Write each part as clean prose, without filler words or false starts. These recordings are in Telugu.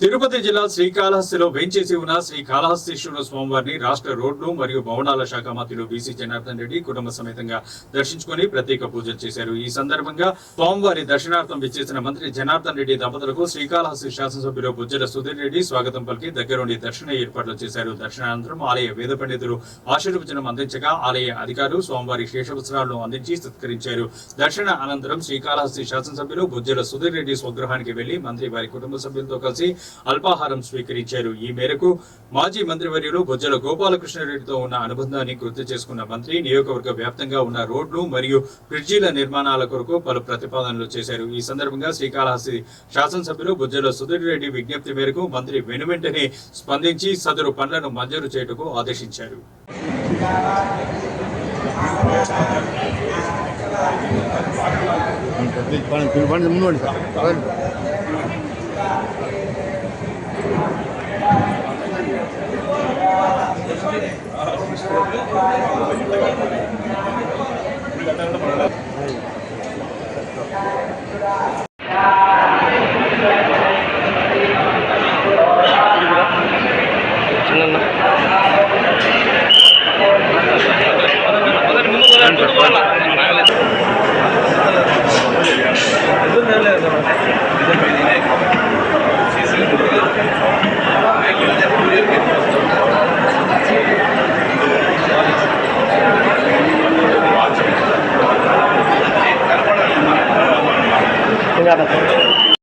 తిరుపతి జిల్లా శ్రీకాళహస్తిలో వేంచేసి ఉన్న శ్రీకాళహస్తీశ్వర స్వామివారిని రాష్ట్ర రోడ్లు మరియు భవనాల శాఖ మంత్రులు బీసీ జనార్దన్ రెడ్డి కుటుంబ సమేతంగా దర్శించుకుని ప్రత్యేక పూజలు చేశారు. ఈ సందర్భంగా స్వామివారి దర్శనార్థం విచ్చేసిన మంత్రి జనార్దన్ రెడ్డి దంపతులకు శ్రీకాళహస్తి శాసనసభ్యులు బుజ్జల సుధీర్ రెడ్డి స్వాగతం పలికి దగ్గరుండి దర్శన ఏర్పాట్లు చేశారు. దర్శనానంతరం ఆలయ వేద పండితులు ఆశీర్వచనం అందించగా ఆలయ అధికారులు స్వామివారి శేషవస్త్రాలను అందించి సత్కరించారు. దర్శన అనంతరం శ్రీకాళహస్తి శాసనసభ్యులు బుజ్జల సుధీర్ రెడ్డి స్వగృహానికి వెళ్లి మంత్రి వారి కుటుంబ సభ్యులతో కలిసి అల్పాహారం స్వీకరించారు. ఈ మేరకు మాజీ మంత్రివర్యులు బొజ్జల గోపాలకృష్ణారెడ్డితో ఉన్న అనుబంధాన్ని గుర్తు చేసుకున్న మంత్రి నియోజకవర్గ వ్యాప్తంగా ఉన్న రోడ్లు మరియు బ్రిడ్జీల నిర్మాణాల కొరకు పలు ప్రతిపాదనలు చేశారు. ఈ సందర్భంగా శ్రీకాళహస్తి శాసనసభ్యులు బొజ్జల సుధీర్ రెడ్డి విజ్ఞప్తి మేరకు మంత్రి వెనువెంటనే స్పందించి సదరు పనులను మంజూరు చేయటకు ఆదేశించారు.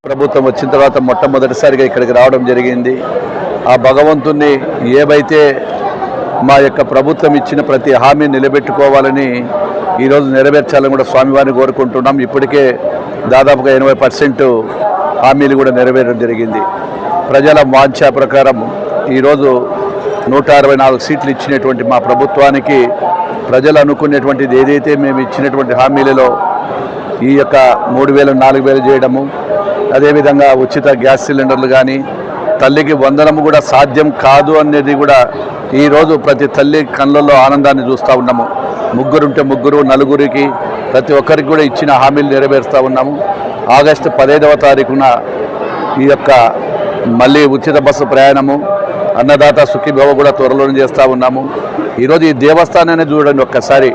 ప్రభుత్వం వచ్చిన తర్వాత మొట్టమొదటిసారిగా ఇక్కడికి రావడం జరిగింది. ఆ భగవంతుణ్ణి ఏవైతే మా యొక్క ప్రభుత్వం ఇచ్చిన ప్రతి హామీ నిలబెట్టుకోవాలని ఈరోజు నెరవేర్చాలని కూడా స్వామివారిని కోరుకుంటున్నాం. ఇప్పటికే దాదాపుగా 80% హామీలు కూడా నెరవేరడం జరిగింది. ప్రజల వాంఛ ప్రకారం ఈరోజు 164 సీట్లు ఇచ్చినటువంటి మా ప్రభుత్వానికి ప్రజలు అనుకునేటువంటిది ఏదైతే మేము ఇచ్చినటువంటి హామీలలో ఈ యొక్క 3000 4000 చేయడము, అదేవిధంగా ఉచిత గ్యాస్ సిలిండర్లు కానీ తల్లికి వందనము కూడా సాధ్యం కాదు అనేది కూడా ఈరోజు ప్రతి తల్లి కళ్ళల్లో ఆనందాన్ని చూస్తూ ఉన్నాము. ముగ్గురుంటే ముగ్గురు, నలుగురికి ప్రతి ఒక్కరికి కూడా ఇచ్చిన హామీలు నెరవేరుస్తూ ఉన్నాము. ఆగస్టు 15వ తారీఖున ఈ యొక్క మళ్ళీ ఉచిత బస్సు ప్రయాణము, అన్నదాత సుఖీభవ కూడా త్వరలోనే చేస్తూ ఉన్నాము. ఈరోజు ఈ దేవస్థానాన్ని చూడండి ఒక్కసారి,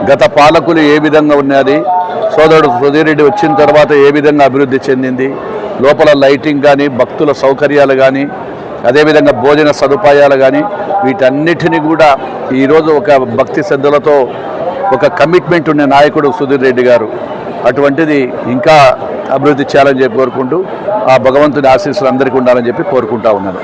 గత పాలకులు ఏ విధంగా ఉన్నది, సోదరుడు సుధీర్ రెడ్డి వచ్చిన తర్వాత ఏ విధంగా అభివృద్ధి చెందింది, లోపల లైటింగ్ కానీ, భక్తుల సౌకర్యాలు కానీ, అదేవిధంగా భోజన సదుపాయాలు కానీ, వీటన్నిటిని కూడా ఈరోజు ఒక భక్తి శ్రద్ధలతో ఒక కమిట్మెంట్ ఉన్న నాయకుడు సుధీర్ రెడ్డి గారు. అటువంటిది ఇంకా అభివృద్ధి చేయాలని చెప్పి కోరుకుంటూ ఆ భగవంతుని ఆశీస్సులు అందరికీ ఉండాలని చెప్పి కోరుకుంటా ఉన్నాను.